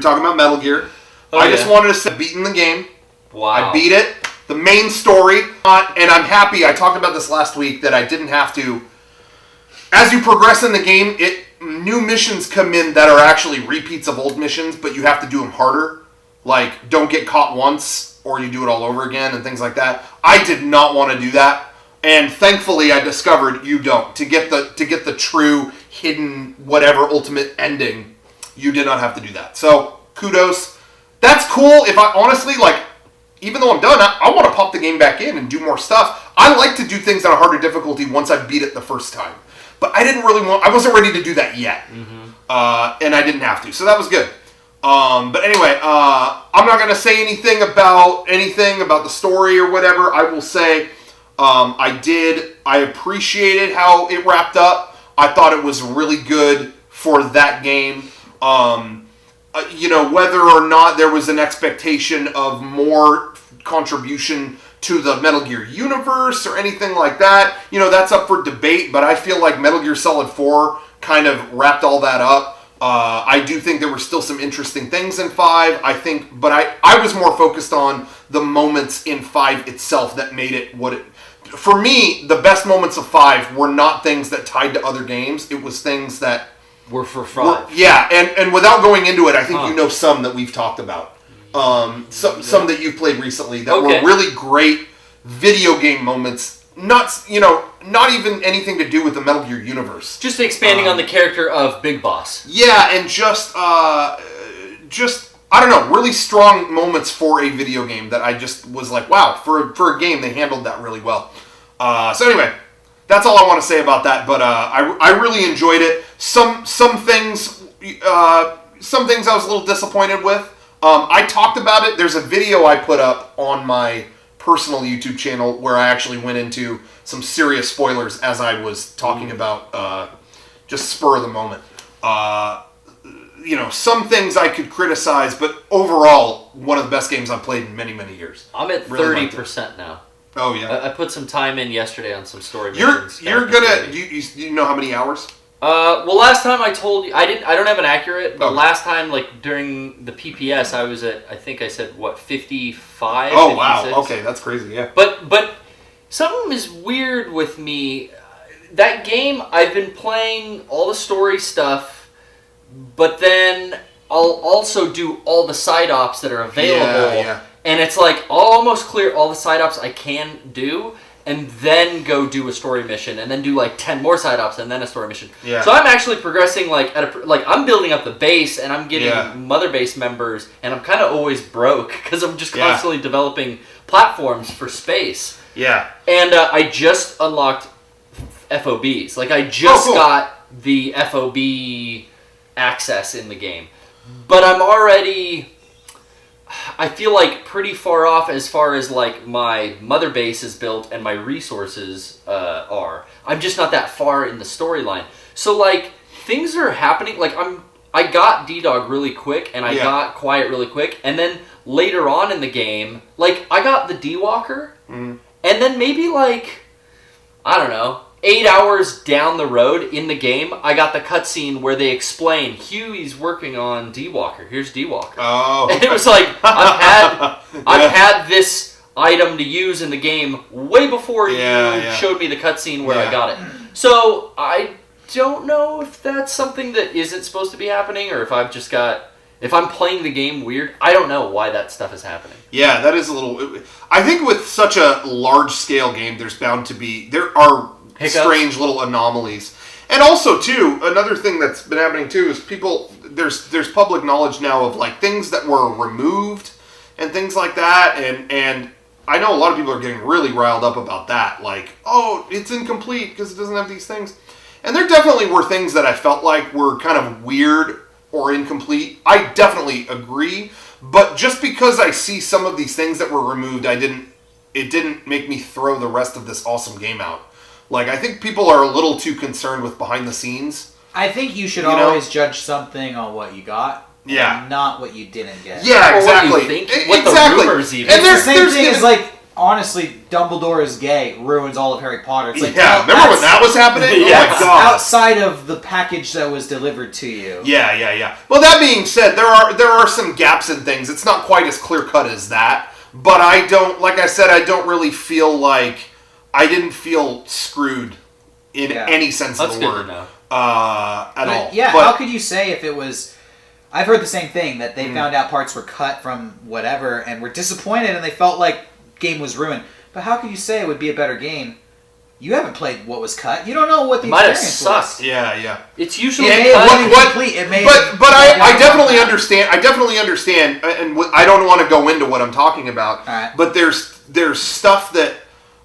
talking about Metal Gear. I just wanted to say, beaten the game. Wow. I beat it. The main story, and I'm happy. I talked about this last week that I didn't have to. As you progress in the game, new missions come in that are actually repeats of old missions, but you have to do them harder. Like, don't get caught once, or you do it all over again, and things like that. I did not want to do that, and thankfully I discovered you don't. To get the true, hidden, whatever ultimate ending, you did not have to do that. So, kudos. That's cool. If I honestly, like, even though I'm done, I want to pop the game back in and do more stuff. I like to do things on a harder difficulty once I beat it the first time. But I wasn't ready to do that yet. Mm-hmm. And I didn't have to. So that was good. But anyway, I'm not going to say anything about the story or whatever. I will say I appreciated how it wrapped up. I thought it was really good for that game. Whether or not there was an expectation of more contribution to the Metal Gear universe or anything like that, that's up for debate, but I feel like Metal Gear Solid 4 kind of wrapped all that up. I do think there were still some interesting things in 5, but I was more focused on the moments in 5 itself that made it what it... For me, the best moments of 5 were not things that tied to other games. It was things that were for 5. And without going into it, I think you know some that we've talked about. Some that you've played recently that were really great video game moments. Not even anything to do with the Metal Gear universe. Just expanding on the character of Big Boss. Yeah, and just I don't know, really strong moments for a video game that I just was like, wow, for a game they handled that really well. So anyway, that's all I want to say about that. But I really enjoyed it. Some things I was a little disappointed with. I talked about it. There's a video I put up on my personal YouTube channel where I actually went into some serious spoilers as I was talking about just spur of the moment. Some things I could criticize, but overall, one of the best games I've played in many, many years. I'm at 30% now. Oh, yeah. I put some time in yesterday on some story missions. You're gonna... Do you know how many hours? Well, last time I told you... I don't have an accurate, but last time, like, during the PPS, I was at, I think I said, 55? Oh, 56? wow. Okay, that's crazy, yeah. But something is weird with me. That game, I've been playing all the story stuff, but then I'll also do all the side ops that are available. Yeah. And it's like, I'll almost clear all the side ops I can do, and then go do a story mission, and then do like 10 more side ops, and then a story mission. Yeah. So I'm actually progressing I'm building up the base, and I'm getting mother base members, and I'm kind of always broke because I'm just constantly developing platforms for space. Yeah. And I just unlocked FOBs. Like I just got the FOB access in the game, but I'm already... I feel like pretty far off as far as like my mother base is built and my resources are. I'm just not that far in the storyline. So like things are happening. Like I got D-Dog really quick and I got Quiet really quick, and then later on in the game, like I got the D-Walker, and then maybe like I don't know, 8 hours down the road in the game, I got the cutscene where they explain, Huey's working on D-Walker. Here's D-Walker. Oh. And it was like, I've had this item to use in the game way before you showed me the cutscene where I got it. So I don't know if that's something that isn't supposed to be happening, or if if I'm playing the game weird. I don't know why that stuff is happening. Yeah, that is a little... I think with such a large-scale game, there are hiccups. Strange little anomalies. And also, too, another thing that's been happening, too, is there's public knowledge now of, like, things that were removed and things like that, and I know a lot of people are getting really riled up about that. Like, oh, it's incomplete because it doesn't have these things. And there definitely were things that I felt like were kind of weird or incomplete. I definitely agree, but just because I see some of these things that were removed, it didn't make me throw the rest of this awesome game out. Like, I think people are a little too concerned with behind the scenes. I think you should always judge something on what you got, and not what you didn't get. Yeah, or exactly. What you think, what the rumors even. And there's the same thing as, like, honestly, Dumbledore is gay ruins all of Harry Potter. It's like, yeah, well, remember when that was happening? Yeah. Oh my god! Outside of the package that was delivered to you. Yeah. Well, that being said, there are some gaps in things. It's not quite as clear cut as that, but I don't, like I said, I don't really feel like I didn't feel screwed in any sense of the word at all. Yeah, how could you say if it was? I've heard the same thing, that they found out parts were cut from whatever and were disappointed and they felt like game was ruined. But how could you say it would be a better game? You haven't played what was cut. You don't know what the experience was. Yeah. It's usually incomplete. But I definitely understand. I definitely understand, and I don't want to go into what I'm talking about. Right. But there's stuff that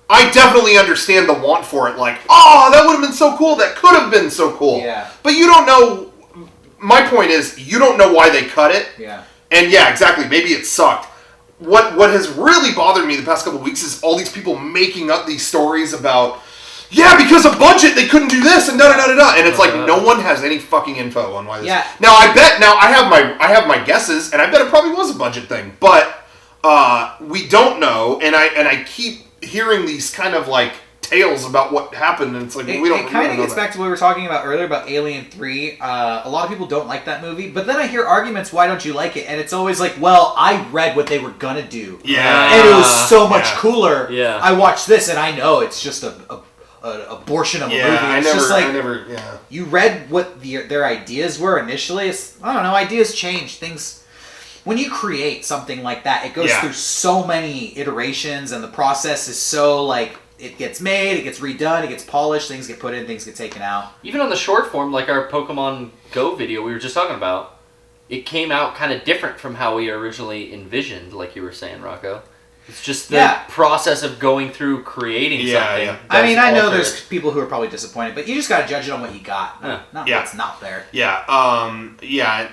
I definitely understand the want for it. Like, oh, that would have been so cool. That could have been so cool. Yeah. But you don't know. My point is, you don't know why they cut it. Yeah. And yeah, exactly. Maybe it sucked. What has really bothered me the past couple of weeks is all these people making up these stories about, yeah, because of budget they couldn't do this and da-da-da-da-da. And it's like no one has any fucking info on why this. Yeah. Now I have my guesses, and I bet it probably was a budget thing, but we don't know. And I keep hearing these kind of like tales about what happened, and it's like we don't. It kind of gets back to what we were talking about earlier about Alien 3. A lot of people don't like that movie, but then I hear arguments, why don't you like it? And it's always like, well, I read what they were gonna do. Yeah. And it was so much cooler. Yeah. I watched this, and I know it's just an abortion of a movie. It's you read what their ideas were initially. I don't know, ideas change. Things... When you create something like that, it goes through so many iterations, and the process is so, like... It gets made, it gets redone, it gets polished, things get put in, things get taken out. Even on the short form, like our Pokemon Go video we were just talking about, it came out kind of different from how we originally envisioned, like you were saying, Rocco. It's just the process of going through creating something. Yeah. I mean, I know there's people who are probably disappointed, but you just got to judge it on what you got, not what's not there. Yeah.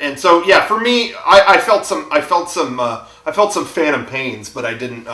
And so for me, I felt some phantom pains, but I didn't.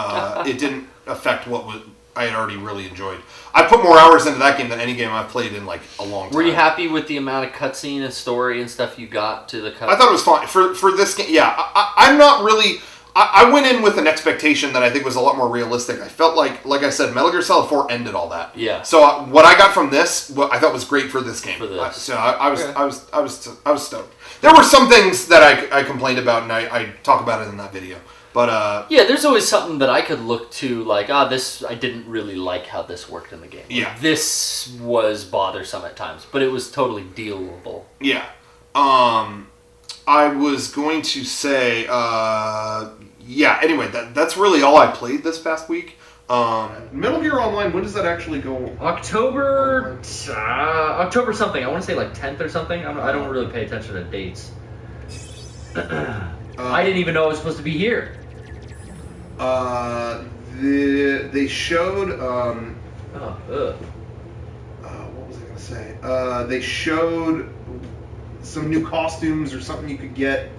It didn't affect what I had already really enjoyed. I put more hours into that game than any game I've played in like a long time. Were you happy with the amount of cutscene and story and stuff you got to the cutscene? I thought it was fine for this game. Yeah, I'm not really. I went in with an expectation that I think was a lot more realistic. I felt like I said, Metal Gear Solid 4 ended all that. Yeah. So what I got from this, I thought was great for this game. For this. So I was stoked. There were some things that I complained about, and I talk about it in that video. But there's always something that I could look to, like, this I didn't really like how this worked in the game. Yeah. This was bothersome at times, but it was totally dealable. Yeah. I was going to say, anyway, that's really all I played this past week. Metal Gear Online, when does that actually go? October something. I want to say like 10th or something. I don't really pay attention to dates. I didn't even know I was supposed to be here. They showed. What was I going to say? They showed some new costumes or something you could get.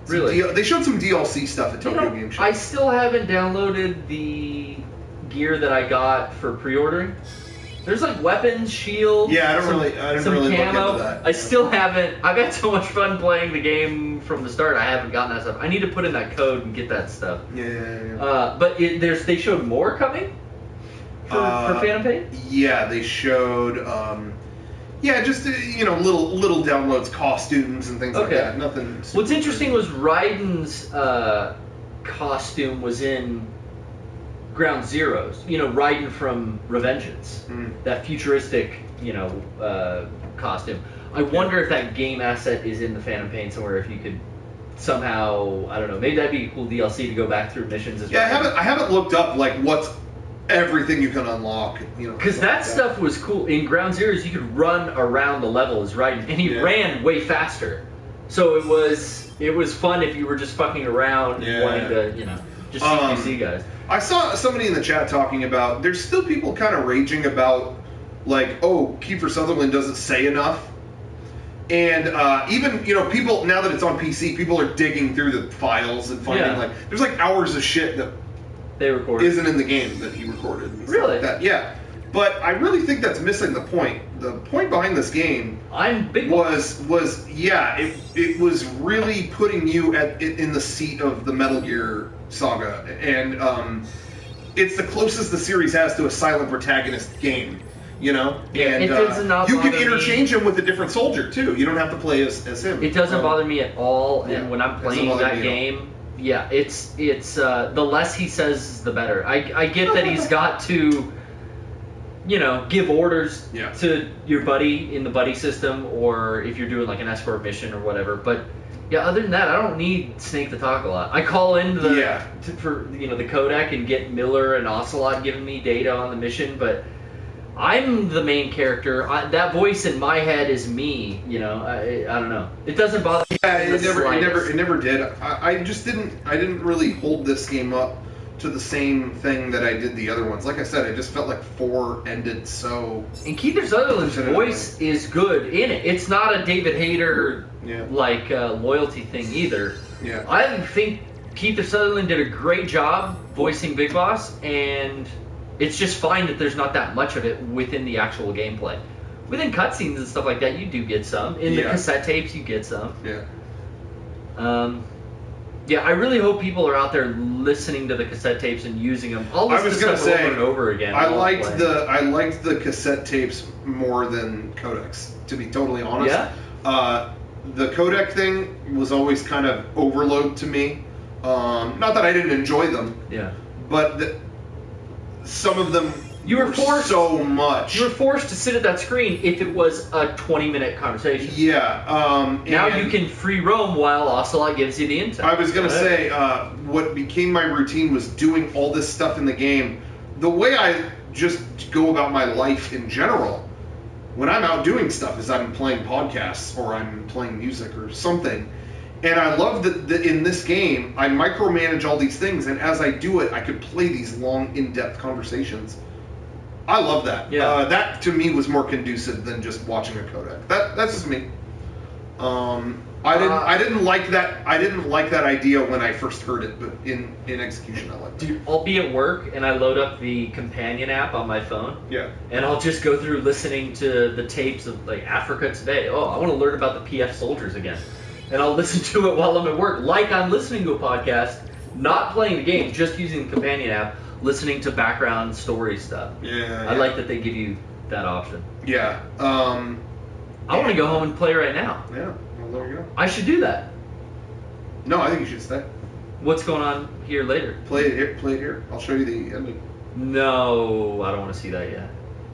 Really? They showed some DLC stuff at Tokyo Game Show. I still haven't downloaded the gear that I got for pre-ordering. There's like weapons, shields. Yeah, I didn't really look into that. I still haven't. I've had so much fun playing the game from the start. I haven't gotten that stuff. I need to put in that code and get that stuff. Yeah. But they showed more coming for Phantom Pain. Yeah, they showed. Just little downloads, costumes and things like that. Nothing. What's interesting was Raiden's costume was in Ground Zeroes, Raiden from Revengeance, that futuristic, costume. I wonder if that game asset is in the Phantom Pain somewhere. If you could somehow, I don't know, maybe that'd be a cool DLC to go back through missions as well. Yeah, I haven't looked up like what's everything you can unlock, because that stuff was cool. In Ground Zeroes, you could run around the level as Raiden, and he ran way faster. So it was fun if you were just fucking around wanting to, just CQC guys. I saw somebody in the chat talking about, there's still people kind of raging about, like, Kiefer Sutherland doesn't say enough. And even, people, now that it's on PC, people are digging through the files and finding, there's hours of shit that they recorded isn't in the game that he recorded. And really? Like that. Yeah. But I really think that's missing the point. The point behind this game was it was really putting you in the seat of the Metal Gear saga, and it's the closest the series has to a silent protagonist game. You know, and it does not you can bother interchange him with a different soldier too. You don't have to play as him. It doesn't bother me at all. Yeah, and when I'm playing that game, yeah, it's the less he says, the better. I get that he's got to, you know, give orders to your buddy in the buddy system, or if you're doing like an escort mission or whatever. But yeah, other than that, I don't need Snake to talk a lot. I call in for the codec and get Miller and Ocelot giving me data on the mission, but I'm the main character. That voice in my head is me. You know, I don't know. It doesn't bother me. Yeah, it never did. I just didn't. I didn't really hold this game up to the same thing that I did the other ones. Like I said, I just felt like 4 ended so. And Keith Sutherland's voice is good in it. It's not a David Hayter loyalty thing either. Yeah. I think Keith Sutherland did a great job voicing Big Boss, and it's just fine that there's not that much of it within the actual gameplay. Within cutscenes and stuff like that, you do get some. In the cassette tapes, you get some. Yeah. Yeah, I really hope people are out there listening to the cassette tapes and using them. I'll listen to stuff over and over again. I liked the cassette tapes more than codecs, to be totally honest. Yeah. The codec thing was always kind of overload to me. Not that I didn't enjoy them. Yeah. But some of them you were forced so much. You were forced to sit at that screen if it was a 20-minute conversation. Yeah. Now you can free roam while Ocelot gives you the intel. I was going to say, what became my routine was doing all this stuff in the game. The way I just go about my life in general, when I'm out doing stuff, is I'm playing podcasts or I'm playing music or something. And I love that in this game, I micromanage all these things, and as I do it, I could play these long, in-depth conversations. I love that. Yeah. That, to me, was more conducive than just watching a codec. That's just me. I didn't like that. I didn't like that idea when I first heard it, but in execution, I liked it. Dude, I'll be at work and I load up the companion app on my phone. Yeah. And I'll just go through listening to the tapes of like Africa Today. Oh, I want to learn about the PF soldiers again. And I'll listen to it while I'm at work, like I'm listening to a podcast, not playing the game, just using the companion app, listening to background story stuff. Yeah. I like that they give you that option. Yeah. I want to go home and play right now. Yeah. Well, there you go. I should do that. No, I think you should stay. What's going on here later? Play it here. Play it here. I'll show you the ending. No, I don't want to see that yet.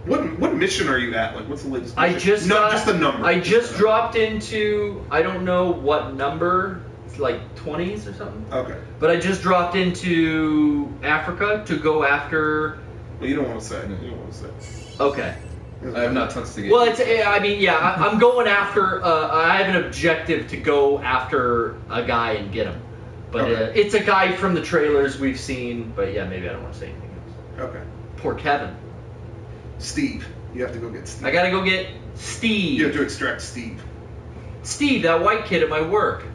What mission are you at? Like, what's the latest mission? Just the number. I just dropped into, I don't know what number, it's like 20s or something. Okay. But I just dropped into Africa to go after. Well, you don't want to say. You don't want to say. Okay. I have not touched the game. Well, I'm going after. I have an objective to go after a guy and get him. But it's a guy from the trailers we've seen. But yeah, maybe I don't want to say anything else. Okay. Poor Kevin. Steve. You have to go get Steve. I gotta go get Steve. You have to extract Steve. Steve, that white kid at my work.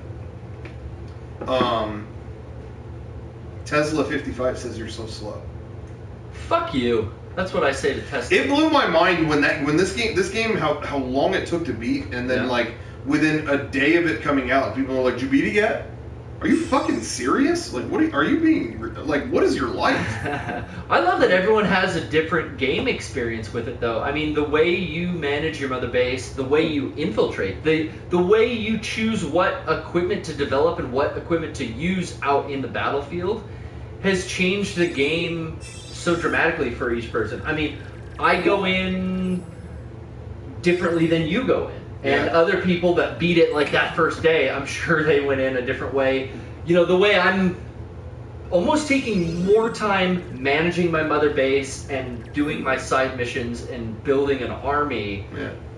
Tesla 55 says you're so slow. Fuck you. That's what I say to Tesla. It blew my mind when this game how long it took to beat, and then like within a day of it coming out, people were like, "Did you beat it yet? Are you fucking serious? Like, are you being like? What is your life?" I love that everyone has a different game experience with it, though. I mean, the way you manage your mother base, the way you infiltrate, the way you choose what equipment to develop and what equipment to use out in the battlefield has changed the game so dramatically for each person. I mean, I go in differently than you go in. And other people that beat it like that first day, I'm sure they went in a different way. You know, the way I'm almost taking more time managing my mother base and doing my side missions and building an army,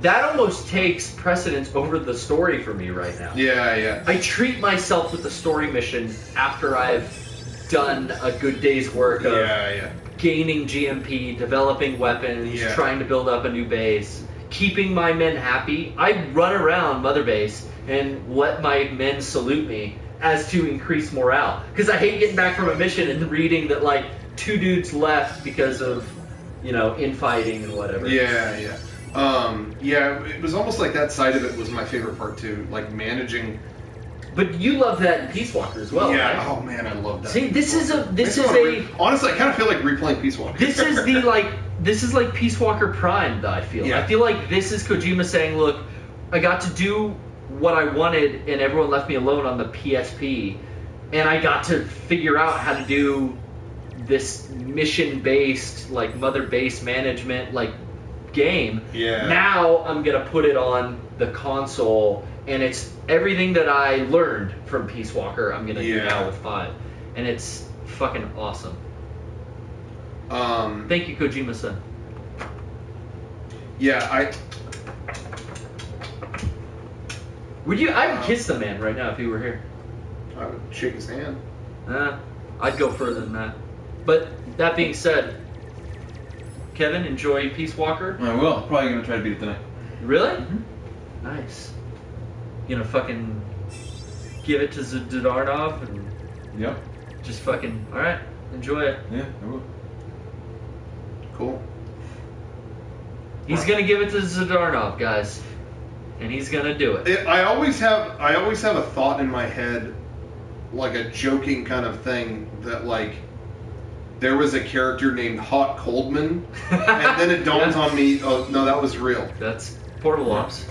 that almost takes precedence over the story for me right now. Yeah. I treat myself with the story mission after I've done a good day's work of gaining GMP, developing weapons, trying to build up a new base, keeping my men happy. I run around Mother Base and let my men salute me as to increase morale. Because I hate getting back from a mission and reading that like 2 dudes left because of, infighting and whatever. Yeah. It was almost like that side of it was my favorite part too. Like managing But you love that in Peace Walker as well, Yeah. right? Oh man, I love that. See, this is honestly, I kind of feel like replaying Peace Walker. This is like Peace Walker Prime, though, I feel. Yeah. I feel like this is Kojima saying, look, I got to do what I wanted and everyone left me alone on the PSP, and I got to figure out how to do this mission-based, like mother-based management, like game. Yeah. Now I'm gonna put it on the console, and it's everything that I learned from Peace Walker I'm gonna do now with 5, and it's fucking awesome. Thank you, Kojima-san. Yeah, I would kiss the man right now if he were here. would shake his hand. I'd go further than that. But that being said, Kevin, enjoy Peace Walker. I will. Probably gonna try to beat it tonight. Really? Mm-hmm. Nice. You gonna fucking give it to Zdarnov and Yep. just fucking alright, enjoy it. Yeah, I will. Cool. He's gonna give it to Zdarnov, guys. And he's gonna do it. I always have a thought in my head, like a joking kind of thing, that like there was a character named Hot Coldman, and then it dawns on me, oh no, that was real. That's Portable Ops.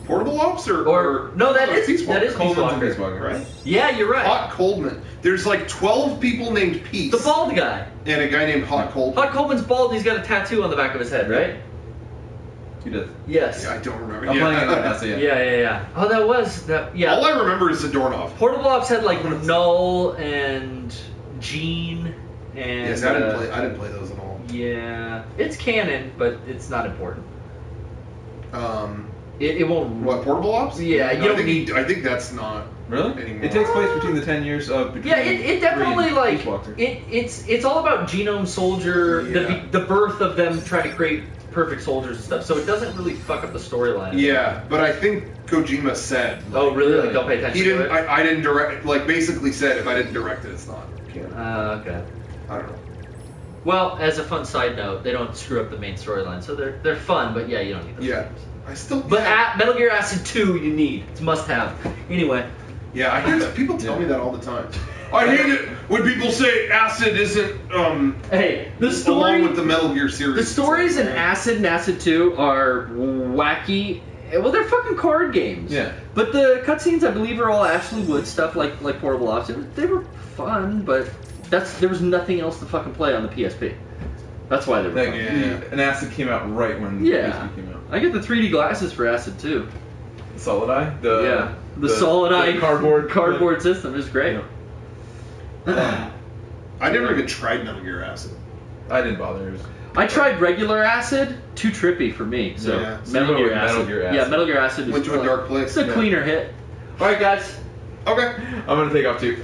Portable Ops Or no, that is Peace Walker. Coleman's Peace Walker, right? Yeah, you're right. Hot Coldman. There's like 12 people named Peace. The bald guy. And a guy named Hot Coldman. Hot Coleman's bald. He's got a tattoo on the back of his head, right? He does. Yes. Yeah, I don't remember. I'm playing it right now, so yeah. Yeah. Oh, that was that. Yeah. All I remember is Zadornov. Portable Ops had like Null and Gene and. Yes, I didn't play those at all. Yeah, it's canon, but it's not important. It won't. What, Portable Ops? Yeah, you don't need. I think that's not Really? anymore. It takes place between the 10 years of between Yeah, it definitely 3 and like Peace Walker. it's all about Genome Soldier, Yeah. the birth of them trying to create perfect soldiers and stuff. So it doesn't really fuck up the storyline. Yeah, but I think Kojima said. Oh really? Like don't pay attention He didn't. to it. I didn't direct. Like basically said, if I didn't direct it, it's not canon. Okay. I don't know. Well, as a fun side note, they don't screw up the main storyline, so they're fun. But yeah, you don't need those. Yeah, games. I still. But yeah, Metal Gear Acid 2, you need. It's a must-have. Anyway. yeah, I hear that people tell me that all the time. I hate it when people say Acid isn't Hey, the story. along with the Metal Gear series. The stories in Acid and Acid 2 are wacky. Well, they're fucking card games. Yeah. But the cutscenes, I believe, are all Ashley Wood stuff, like Portable Ops. They were fun, but there was nothing else to fucking play on the PSP. That's why they were Like, fun. and Acid came out right when Yeah. PSP came out. I get the 3D glasses for Acid too. The Solid Eye? The Solid Eye the cardboard system is great. Yeah. I never even tried Metal Gear Acid. I didn't bother. It was, I tried regular Acid, too trippy for me. So Yeah. Metal Gear Metal Acid. Gear Yeah, Acid. Metal Gear Acid is Went to a dark place. It's a cleaner hit. All right, guys. Okay. I'm gonna take off too.